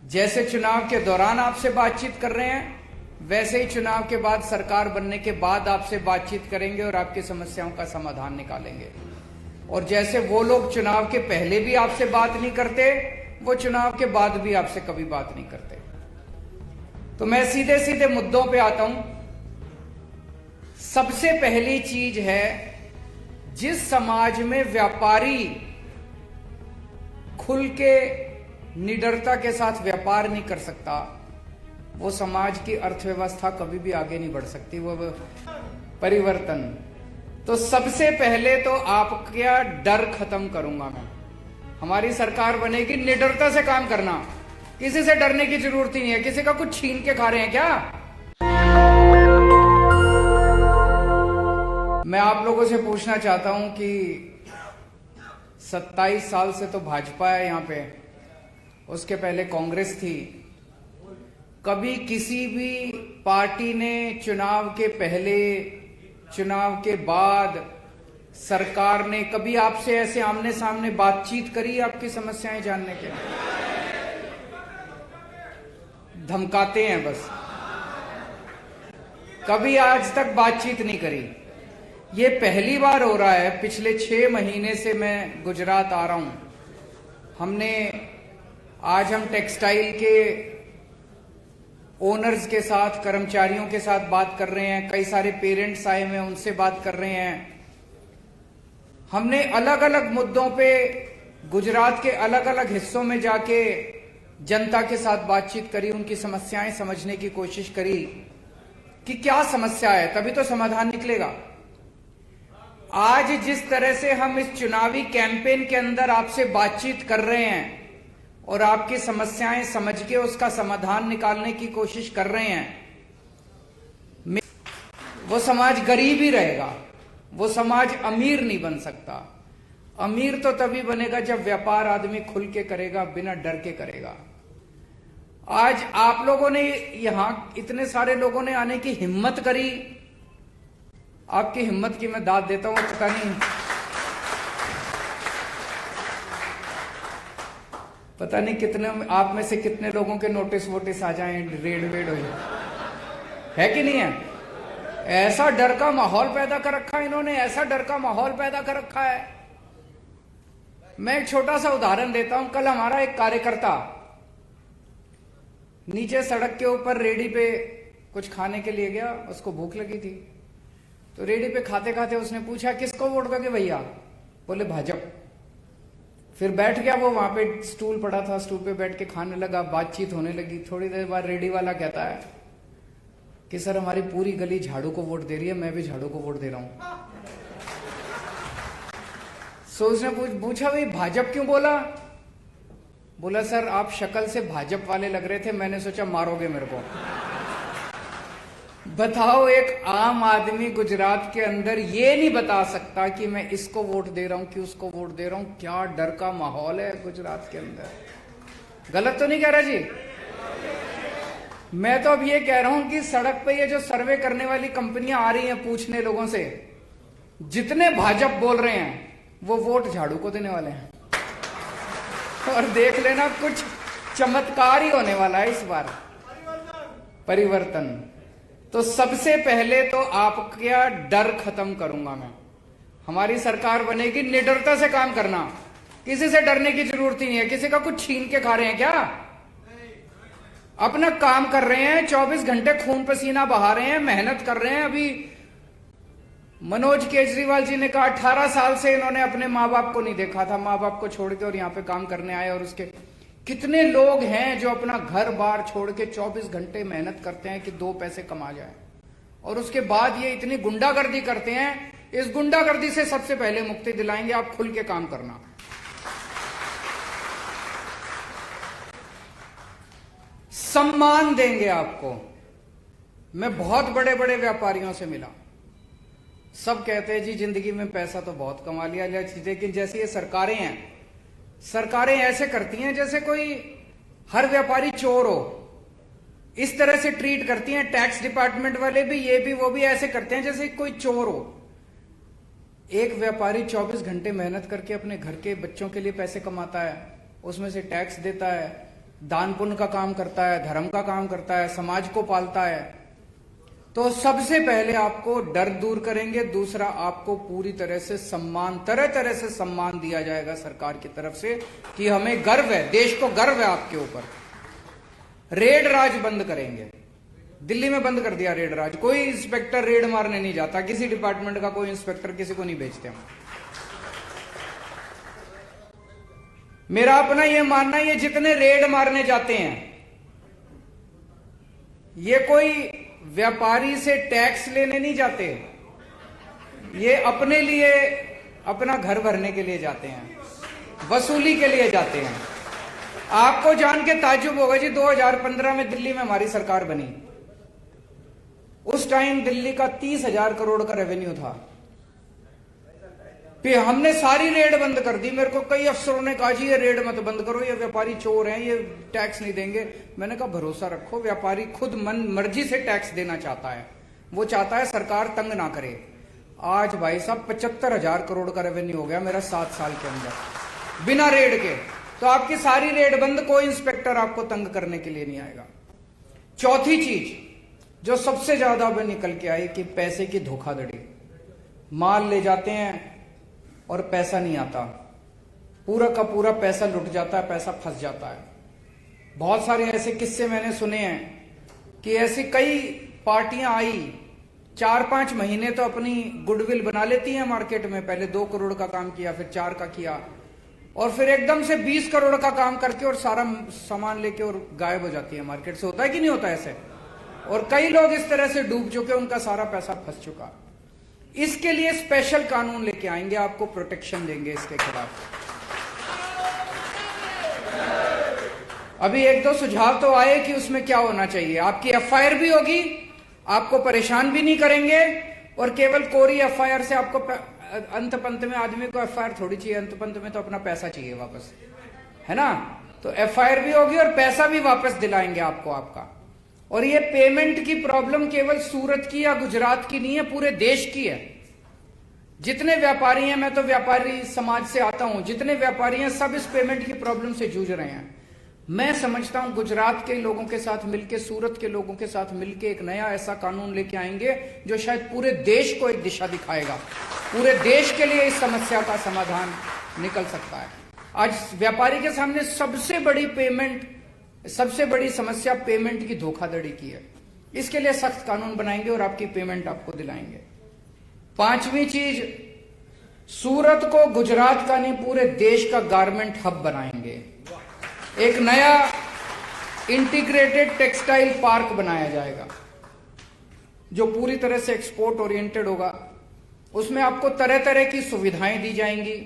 जैसे चुनाव के दौरान आपसे बातचीत कर रहे हैं, वैसे ही चुनाव के बाद सरकार बनने के बाद आपसे बातचीत करेंगे और आपकी समस्याओं का समाधान निकालेंगे। और जैसे वो लोग चुनाव के पहले भी आपसे बात नहीं करते, वो चुनाव के बाद भी आपसे कभी बात नहीं करते। तो मैं सीधे सीधे मुद्दों पे आता हूं। सबसे पहली चीज है, जिस समाज में व्यापारी खुल के निडरता के साथ व्यापार नहीं कर सकता, वो समाज की अर्थव्यवस्था कभी भी आगे नहीं बढ़ सकती। वो परिवर्तन, तो सबसे पहले तो आपका डर खत्म करूंगा मैं। हमारी सरकार बनेगी, निडरता से काम करना, किसी से डरने की जरूरत ही नहीं है। किसी का कुछ छीन के खा रहे हैं क्या? मैं आप लोगों से पूछना चाहता हूं कि 27 साल से तो भाजपा है यहां पे, उसके पहले कांग्रेस थी। कभी किसी भी पार्टी ने चुनाव के पहले, चुनाव के बाद, सरकार ने कभी आपसे ऐसे आमने सामने बातचीत करी आपकी समस्याएं जानने के? धमकाते हैं बस, कभी आज तक बातचीत नहीं करी। ये पहली बार हो रहा है। पिछले 6 महीने से मैं गुजरात आ रहा हूं। आज हम टेक्सटाइल के ओनर्स के साथ, कर्मचारियों के साथ बात कर रहे हैं। कई सारे पेरेंट्स आए हुए हैं, उनसे बात कर रहे हैं। हमने अलग अलग मुद्दों पे गुजरात के अलग अलग हिस्सों में जाके जनता के साथ बातचीत करी, उनकी समस्याएं समझने की कोशिश करी कि क्या समस्या है, तभी तो समाधान निकलेगा। आज जिस तरह से हम इस चुनावी कैंपेन के अंदर आपसे बातचीत कर रहे हैं और आपकी समस्याएं समझ के उसका समाधान निकालने की कोशिश कर रहे हैं, वो समाज गरीब ही रहेगा, वो समाज अमीर नहीं बन सकता। अमीर तो तभी बनेगा जब व्यापार आदमी खुल के करेगा, बिना डर के करेगा। आज आप लोगों ने यहां, इतने सारे लोगों ने आने की हिम्मत करी। आपकी हिम्मत की मैं दाद देता हूं। पता नहीं कितने आप में से कितने लोगों के नोटिस वोटिस आ जाएं, रेड वेड हो है कि नहीं है? ऐसा डर का माहौल पैदा कर रखा है इन्होंने, ऐसा डर का माहौल पैदा कर रखा है। मैं एक छोटा सा उदाहरण देता हूं। कल हमारा एक कार्यकर्ता नीचे सड़क के ऊपर रेडी पे कुछ खाने के लिए गया, उसको भूख लगी थी। तो रेडी पे खाते खाते उसने पूछा, किसको वोट दोगे भैया? बोले भाजपा। फिर बैठ गया वो, वहां पे स्टूल पड़ा था, स्टूल पे बैठ के खाने लगा, बातचीत होने लगी। थोड़ी देर बाद रेडी वाला कहता है कि सर हमारी पूरी गली झाड़ू को वोट दे रही है, मैं भी झाड़ू को वोट दे रहा हूं। सो उसने पूछा भाई भाजपा क्यों बोला? बोला सर आप शक्ल से भाजपा वाले लग रहे थे, मैंने सोचा मारोगे मेरे को। बताओ, एक आम आदमी गुजरात के अंदर ये नहीं बता सकता कि मैं इसको वोट दे रहा हूं कि उसको वोट दे रहा हूं। क्या डर का माहौल है गुजरात के अंदर। गलत तो नहीं कह रहा जी? मैं तो अब ये कह रहा हूं कि सड़क पे ये जो सर्वे करने वाली कंपनियां आ रही हैं पूछने लोगों से, जितने भाजपा बोल रहे हैं वो वोट झाड़ू को देने वाले हैं। और देख लेना, कुछ चमत्कार ही होने वाला है इस बार। परिवर्तन, तो सबसे पहले तो आपका डर खत्म करूंगा मैं। हमारी सरकार बनेगी, निडरता से काम करना, किसी से डरने की जरूरत ही नहीं है। किसी का कुछ छीन के खा रहे हैं क्या? अपना काम कर रहे हैं, 24 घंटे खून पसीना बहा रहे हैं, मेहनत कर रहे हैं। अभी मनोज केजरीवाल जी ने कहा 18 साल से इन्होंने अपने माँ बाप को नहीं देखा था, माँ बाप को छोड़ के और यहाँ पे काम करने आए। और उसके कितने लोग हैं जो अपना घर बार छोड़ के 24 घंटे मेहनत करते हैं कि 2 पैसे कमा जाए, और उसके बाद ये इतनी गुंडागर्दी करते हैं। इस गुंडागर्दी से सबसे पहले मुक्ति दिलाएंगे, आप खुल के काम करना। सम्मान देंगे आपको। मैं बहुत बड़े बड़े व्यापारियों से मिला, सब कहते हैं जी जिंदगी में पैसा तो बहुत कमा लिया, लेकिन जैसे ये सरकारें हैं, सरकारें ऐसे करती हैं जैसे कोई हर व्यापारी चोर हो। इस तरह से ट्रीट करती हैं। टैक्स डिपार्टमेंट वाले भी, ये भी, वो भी ऐसे करते हैं जैसे कोई चोर हो। एक व्यापारी 24 घंटे मेहनत करके अपने घर के बच्चों के लिए पैसे कमाता है, उसमें से टैक्स देता है, दान पुण्य का काम करता है, धर्म का काम करता है, समाज को पालता है। तो सबसे पहले आपको डर दूर करेंगे, दूसरा आपको पूरी तरह से सम्मान, तरह तरह से सम्मान दिया जाएगा सरकार की तरफ से कि हमें गर्व है, देश को गर्व है आपके ऊपर। रेड राज बंद करेंगे। दिल्ली में बंद कर दिया रेड राज, कोई इंस्पेक्टर रेड मारने नहीं जाता, किसी डिपार्टमेंट का कोई इंस्पेक्टर किसी को नहीं भेजते हम। मेरा अपना यह मानना है, ये जितने रेड मारने जाते हैं ये कोई व्यापारी से टैक्स लेने नहीं जाते, ये अपने लिए, अपना घर भरने के लिए जाते हैं, वसूली के लिए जाते हैं। आपको जान के ताज्जुब होगा जी, 2015 में दिल्ली में हमारी सरकार बनी, उस टाइम दिल्ली का 30,000 करोड़ का रेवेन्यू था। फिर हमने सारी रेड बंद कर दी। मेरे को कई अफसरों ने कहा जी ये रेड मत बंद करो, ये व्यापारी चोर हैं, ये टैक्स नहीं देंगे। मैंने कहा भरोसा रखो, व्यापारी खुद मन मर्जी से टैक्स देना चाहता है, वो चाहता है सरकार तंग ना करे। आज भाई साहब 75,000 करोड़ का रेवेन्यू हो गया मेरा 7 साल के अंदर बिना रेड के। तो आपकी सारी रेड बंद, कोई इंस्पेक्टर आपको तंग करने के लिए नहीं आएगा। चौथी चीज जो सबसे ज्यादा अब निकल के आई कि पैसे की धोखाधड़ी। माल ले जाते हैं और पैसा नहीं आता, पूरा का पूरा पैसा लुट जाता है, पैसा फंस जाता है। बहुत सारे ऐसे किस्से मैंने सुने हैं कि ऐसी कई पार्टियां आई, 4-5 महीने तो अपनी गुडविल बना लेती हैं मार्केट में, पहले 2 करोड़ का काम किया, फिर 4 का किया, और फिर एकदम से 20 करोड़ का काम करके और सारा सामान लेके और गायब हो जाती है मार्केट से। होता है कि नहीं होता ऐसे? और कई लोग इस तरह से डूब चुके, उनका सारा पैसा फंस चुका। इसके लिए स्पेशल कानून लेके आएंगे, आपको प्रोटेक्शन देंगे इसके खिलाफ। अभी 1-2 सुझाव तो आए कि उसमें क्या होना चाहिए। आपकी एफआईआर भी होगी, आपको परेशान भी नहीं करेंगे, और केवल कोरी एफआईआर से आपको अंत पंत में आदमी को एफआईआर थोड़ी चाहिए, अंत पंत में तो अपना पैसा चाहिए वापस, है ना? तो एफआईआर भी होगी और पैसा भी वापस दिलाएंगे आपको आपका। और ये पेमेंट की प्रॉब्लम केवल सूरत की या गुजरात की नहीं है, पूरे देश की है। जितने व्यापारी हैं, मैं तो व्यापारी समाज से आता हूं, जितने व्यापारी हैं सब इस पेमेंट की प्रॉब्लम से जूझ रहे हैं। मैं समझता हूं गुजरात के लोगों के साथ मिलकर, सूरत के लोगों के साथ मिलकर एक नया ऐसा कानून लेके आएंगे जो शायद पूरे देश को एक दिशा दिखाएगा, पूरे देश के लिए इस समस्या का समाधान निकल सकता है। आज व्यापारी के सामने सबसे बड़ी समस्या पेमेंट की धोखाधड़ी की है। इसके लिए सख्त कानून बनाएंगे और आपकी पेमेंट आपको दिलाएंगे। 5वीं चीज, सूरत को गुजरात का नहीं पूरे देश का गारमेंट हब बनाएंगे। एक नया इंटीग्रेटेड टेक्सटाइल पार्क बनाया जाएगा जो पूरी तरह से एक्सपोर्ट ओरिएंटेड होगा। उसमें आपको तरह तरह की सुविधाएं दी जाएंगी।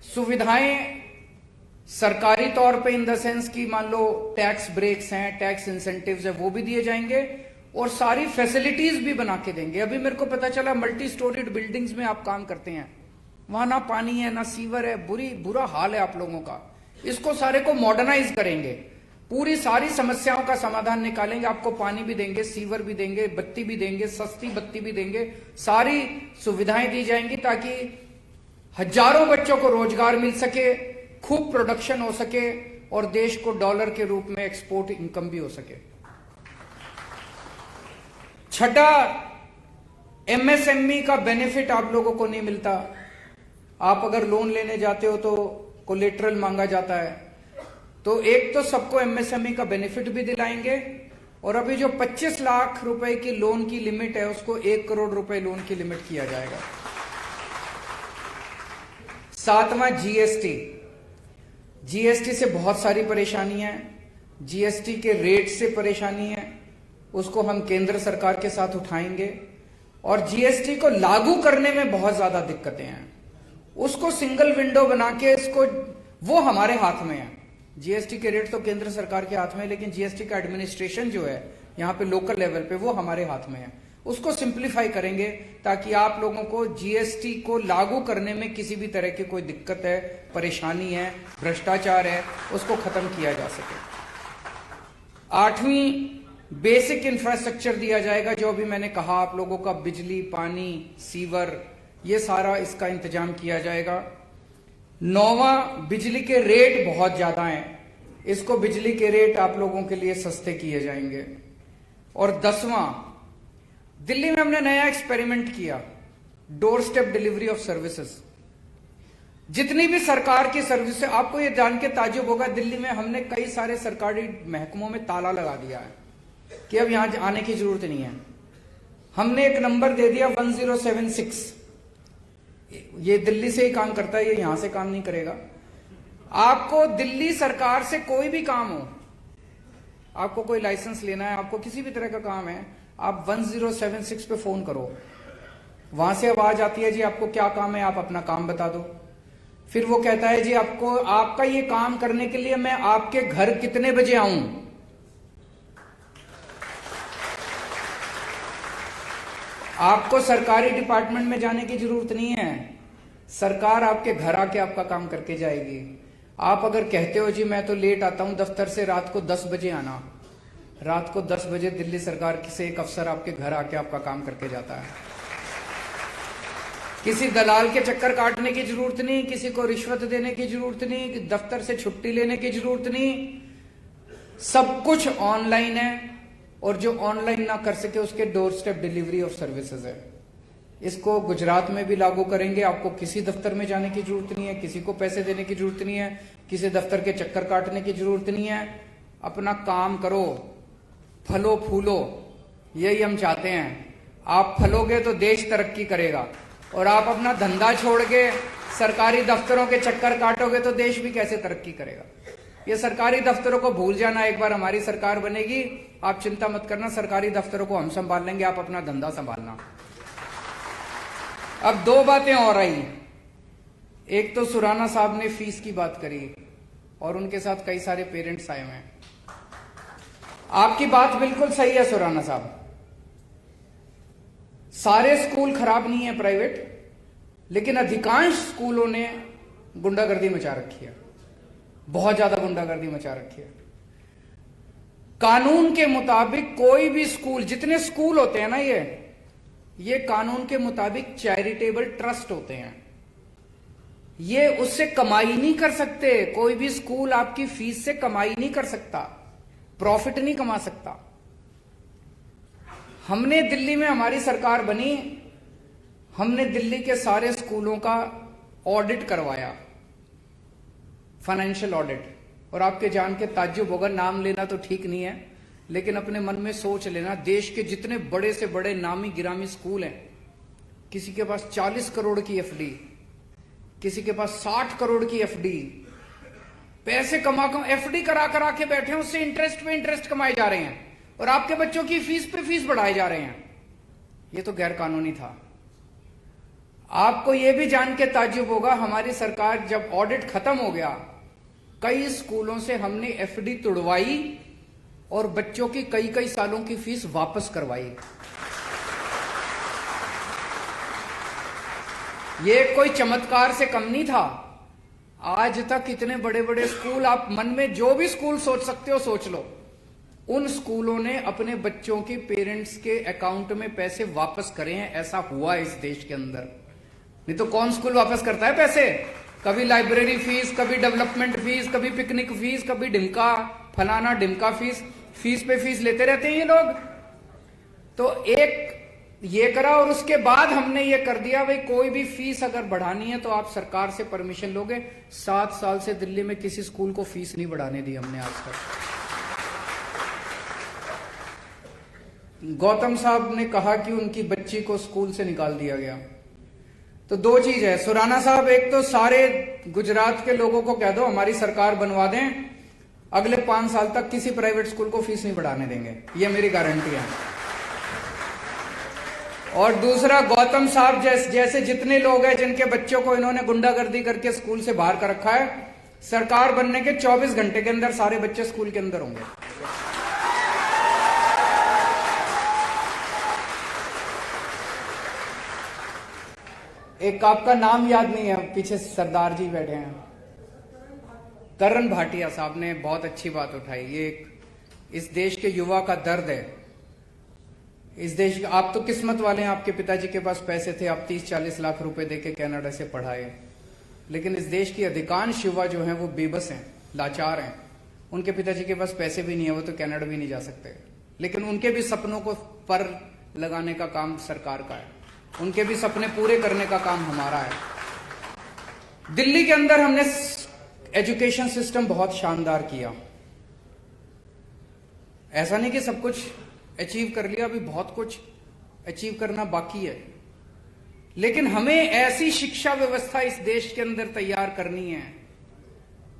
सुविधाएं सरकारी तौर पे इन द सेंस की, मान लो टैक्स ब्रेक्स हैं, टैक्स इंसेंटिव्स है, वो भी दिए जाएंगे, और सारी फैसिलिटीज भी बना के देंगे। अभी मेरे को पता चला मल्टी स्टोरीड बिल्डिंग्स में आप काम करते हैं, वहां ना पानी है ना सीवर है, बुरा हाल है आप लोगों का। इसको सारे को मॉडर्नाइज करेंगे, पूरी सारी समस्याओं का समाधान निकालेंगे। आपको पानी भी देंगे, सीवर भी देंगे, बत्ती भी देंगे, सस्ती बत्ती भी देंगे, सारी सुविधाएं दी जाएंगी ताकि हजारों बच्चों को रोजगार मिल सके, खूब प्रोडक्शन हो सके और देश को डॉलर के रूप में एक्सपोर्ट इनकम भी हो सके। छठा, एमएसएमई का बेनिफिट आप लोगों को नहीं मिलता। आप अगर लोन लेने जाते हो तो कोलेटरल मांगा जाता है, तो एक तो सबको एमएसएमई का बेनिफिट भी दिलाएंगे, और अभी जो 25 लाख रुपए की लोन की लिमिट है उसको 1 करोड़ रुपए लोन की लिमिट किया जाएगा। 7वां, जीएसटी से बहुत सारी परेशानी है, जीएसटी के रेट से परेशानी है, उसको हम केंद्र सरकार के साथ उठाएंगे। और जीएसटी को लागू करने में बहुत ज्यादा दिक्कतें हैं, उसको सिंगल विंडो बना के इसको, वो हमारे हाथ में है। जीएसटी के रेट तो केंद्र सरकार के हाथ में है, लेकिन जीएसटी का एडमिनिस्ट्रेशन जो है यहाँ पे लोकल लेवल पे, वो हमारे हाथ में है। उसको सिंप्लीफाई करेंगे ताकि आप लोगों को जीएसटी को लागू करने में किसी भी तरह की कोई दिक्कत है, परेशानी है, भ्रष्टाचार है, उसको खत्म किया जा सके। 8वीं, बेसिक इंफ्रास्ट्रक्चर दिया जाएगा, जो अभी मैंने कहा आप लोगों का बिजली, पानी, सीवर, ये सारा इसका इंतजाम किया जाएगा। 9वां, बिजली के रेट बहुत ज्यादा हैं, इसको बिजली के रेट आप लोगों के लिए सस्ते किए जाएंगे। और 10वां, दिल्ली में हमने नया एक्सपेरिमेंट किया, door step delivery of services. जितनी भी सरकार की सर्विस है, आपको ये जान के ताज्जुब होगा, दिल्ली में हमने कई सारे सरकारी महकमों में ताला लगा दिया है कि अब यहां आने की जरूरत नहीं है। हमने एक नंबर दे दिया 1076, ये दिल्ली से ही काम करता है, ये यहां से काम नहीं करेगा। आपको दिल्ली सरकार से कोई भी काम हो, आपको कोई लाइसेंस लेना है, आपको किसी भी तरह का काम है, आप 1076 पे फोन करो, वहां से आवाज आती है जी आपको क्या काम है, आप अपना काम बता दो। फिर वो कहता है जी आपको, आपका ये काम करने के लिए मैं आपके घर कितने बजे आऊं। आपको सरकारी डिपार्टमेंट में जाने की जरूरत नहीं है, सरकार आपके घर आके आपका काम करके जाएगी। आप अगर कहते हो जी मैं तो लेट आता हूं दफ्तर से, रात को 10 बजे आना, रात को 10 बजे दिल्ली सरकार से एक अफसर आपके घर आके आपका काम करके जाता है। किसी दलाल के चक्कर काटने की जरूरत नहीं, किसी को रिश्वत देने की जरूरत नहीं, दफ्तर से छुट्टी लेने की जरूरत नहीं, सब कुछ ऑनलाइन है। और जो ऑनलाइन ना कर सके उसके door step delivery of services है। इसको गुजरात में भी लागू करेंगे। आपको किसी दफ्तर में जाने की जरूरत नहीं है, किसी को पैसे देने की जरूरत नहीं है, किसी दफ्तर के चक्कर काटने की जरूरत नहीं है। अपना काम करो, फलो फूलो, यही हम चाहते हैं। आप फलोगे तो देश तरक्की करेगा, और आप अपना धंधा छोड़ के सरकारी दफ्तरों के चक्कर काटोगे तो देश भी कैसे तरक्की करेगा। ये सरकारी दफ्तरों को भूल जाना, एक बार हमारी सरकार बनेगी, आप चिंता मत करना, सरकारी दफ्तरों को हम संभाल लेंगे, आप अपना धंधा संभालना। अब 2 बातें और आई। एक तो सुराना साहब ने फीस की बात करी और उनके साथ कई सारे पेरेंट्स आए हुए हैं। आपकी बात बिल्कुल सही है सुराना साहब, सारे स्कूल खराब नहीं है प्राइवेट, लेकिन अधिकांश स्कूलों ने गुंडागर्दी मचा रखी है, बहुत ज्यादा गुंडागर्दी मचा रखी है। कानून के मुताबिक कोई भी स्कूल, जितने स्कूल होते हैं ना, ये कानून के मुताबिक चैरिटेबल ट्रस्ट होते हैं, ये उससे कमाई नहीं कर सकते। कोई भी स्कूल आपकी फीस से कमाई नहीं कर सकता, प्रॉफिट नहीं कमा सकता। हमने दिल्ली में, हमारी सरकार बनी, हमने दिल्ली के सारे स्कूलों का ऑडिट करवाया, फाइनेंशियल ऑडिट। और आपके जान के ताज्जुब होगा, नाम लेना तो ठीक नहीं है, लेकिन अपने मन में सोच लेना, देश के जितने बड़े से बड़े नामी गिरामी स्कूल हैं, किसी के पास 40 करोड़ की एफडी, किसी के पास 60 करोड़ की एफडी, पैसे कमा एफडी करा करा के बैठे हैं, उससे इंटरेस्ट पे इंटरेस्ट कमाए जा रहे हैं, और आपके बच्चों की फीस पे फीस बढ़ाए जा रहे हैं। ये तो गैर कानूनी था। आपको यह भी जान के ताज्जुब होगा, हमारी सरकार जब ऑडिट खत्म हो गया, कई स्कूलों से हमने एफडी तुड़वाई और बच्चों की कई कई सालों की फीस वापस करवाई। ये कोई चमत्कार से कम नहीं था। आज तक इतने बड़े बड़े स्कूल, आप मन में जो भी स्कूल सोच सकते हो सोच लो, उन स्कूलों ने अपने बच्चों की पेरेंट्स के अकाउंट में पैसे वापस करे हैं। ऐसा हुआ है इस देश के अंदर, नहीं तो कौन स्कूल वापस करता है पैसे। कभी लाइब्रेरी फीस, कभी डेवलपमेंट फीस, कभी पिकनिक फीस, कभी ढिमका फलाना ढिमका फीस, फीस पे फीस लेते रहते हैं ये लोग। तो एक ये करा, और उसके बाद हमने ये कर दिया, भाई कोई भी फीस अगर बढ़ानी है तो आप सरकार से परमिशन लोगे। 7 साल से दिल्ली में किसी स्कूल को फीस नहीं बढ़ाने दी हमने आज तक। गौतम साहब ने कहा कि उनकी बच्ची को स्कूल से निकाल दिया गया, तो 2 चीज है सुराना साहब, एक तो सारे गुजरात के लोगों को कह दो हमारी सरकार बनवा दें, अगले 5 साल तक किसी प्राइवेट स्कूल को फीस नहीं बढ़ाने देंगे, ये मेरी गारंटी है। और दूसरा, गौतम साहब जैसे जितने लोग हैं जिनके बच्चों को इन्होंने गुंडागर्दी करके स्कूल से बाहर कर रखा है, सरकार बनने के 24 घंटे के अंदर सारे बच्चे स्कूल के अंदर होंगे। एक आपका नाम याद नहीं है, पीछे सरदार जी बैठे हैं, करण भाटिया साहब ने बहुत अच्छी बात उठाई। ये इस देश के युवा का दर्द है। इस देश, आप तो किस्मत वाले हैं, आपके पिताजी के पास पैसे थे, आप 30-40 लाख रुपए देके कनाडा से पढ़ाए, लेकिन इस देश की अधिकांश युवा जो हैं वो बेबस हैं, लाचार हैं। उनके पिताजी के पास पैसे भी नहीं है, वो तो कनाडा भी नहीं जा सकते, लेकिन उनके भी सपनों को पर लगाने का काम सरकार का है, उनके भी सपने पूरे करने का काम हमारा है। दिल्ली के अंदर हमने एजुकेशन सिस्टम बहुत शानदार किया। ऐसा नहीं कि सब कुछ अचीव कर लिया, अभी बहुत कुछ अचीव करना बाकी है, लेकिन हमें ऐसी शिक्षा व्यवस्था इस देश के अंदर तैयार करनी है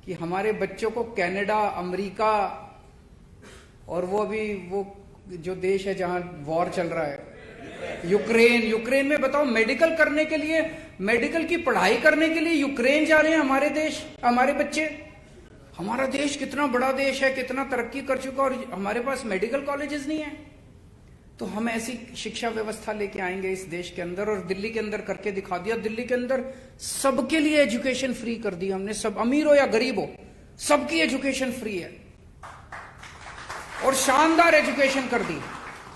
कि हमारे बच्चों को कनाडा, अमेरिका और वो अभी वो जो देश है जहां वॉर चल रहा है, यूक्रेन में बताओ, मेडिकल करने के लिए, मेडिकल की पढ़ाई करने के लिए यूक्रेन जा रहे हैं हमारे बच्चे। हमारा देश कितना बड़ा देश है, कितना तरक्की कर चुका, और हमारे पास मेडिकल कॉलेजेस नहीं है। तो हम ऐसी शिक्षा व्यवस्था लेके आएंगे इस देश के अंदर, और दिल्ली के अंदर करके दिखा दिया। दिल्ली के अंदर सबके लिए एजुकेशन फ्री कर दी हमने, सब अमीर हो या गरीब हो, सबकी एजुकेशन फ्री है, और शानदार एजुकेशन कर दी,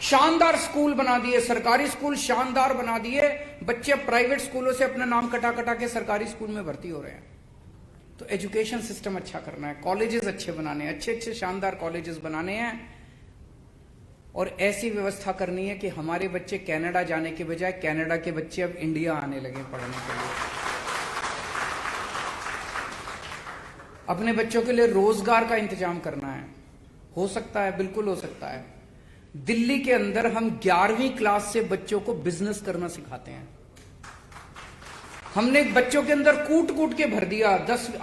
शानदार स्कूल बना दिए, सरकारी स्कूल शानदार बना दिए। बच्चे प्राइवेट स्कूलों से अपना नाम कटा कटा के सरकारी स्कूल में भर्ती हो रहे हैं। तो एजुकेशन सिस्टम अच्छा करना है, कॉलेजेस अच्छे बनाने हैं, अच्छे अच्छे शानदार कॉलेजेस बनाने हैं, और ऐसी व्यवस्था करनी है कि हमारे बच्चे कनाडा जाने के बजाय कनाडा के बच्चे अब इंडिया आने लगे पढ़ने के लिए। अपने बच्चों के लिए रोजगार का इंतजाम करना है। हो सकता है, बिल्कुल हो सकता है। दिल्ली के अंदर हम 11वीं क्लास से बच्चों को बिजनेस करना सिखाते हैं। हमने बच्चों के अंदर कूट कूट के भर दिया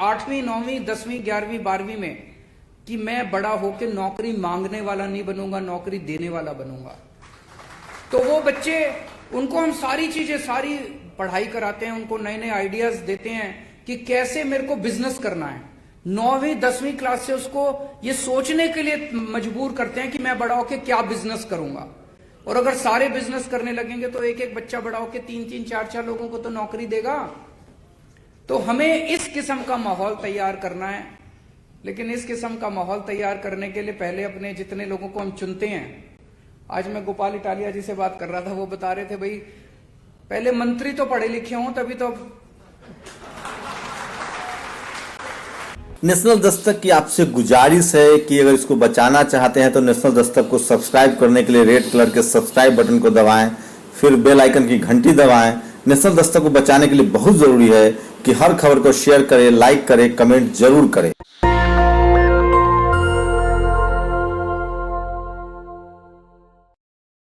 8वीं 9वीं 10वीं 11वीं 12वीं में कि मैं बड़ा होकर नौकरी मांगने वाला नहीं बनूंगा, नौकरी देने वाला बनूंगा। तो वो बच्चे, उनको हम सारी चीजें, सारी पढ़ाई कराते हैं, उनको नए नए आइडियाज देते हैं कि कैसे मेरे को बिजनेस करना है। 9वीं 10वीं क्लास से उसको ये सोचने के लिए मजबूर करते हैं कि मैं बड़ा होकर क्या बिजनेस करूंगा। और अगर सारे बिजनेस करने लगेंगे तो एक एक बच्चा बड़ा होकर 3-3 4-4 लोगों को तो नौकरी देगा। तो हमें इस किस्म का माहौल तैयार करना है, लेकिन इस किस्म का माहौल तैयार करने के लिए पहले अपने जितने लोगों को हम चुनते हैं, आज मैं गोपाल इटालिया जी से बात कर रहा था, वो बता रहे थे भाई पहले मंत्री तो पढ़े लिखे हों तभी तो। नेशनल दस्तक की आपसे गुजारिश है कि अगर इसको बचाना चाहते हैं तो नेशनल दस्तक को सब्सक्राइब करने के लिए रेड कलर के सब्सक्राइब बटन को दबाएं, फिर बेल आइकन की घंटी दबाएं। नेशनल दस्तक को बचाने के लिए बहुत जरूरी है कि हर खबर को शेयर करें, लाइक करें, कमेंट जरूर करें।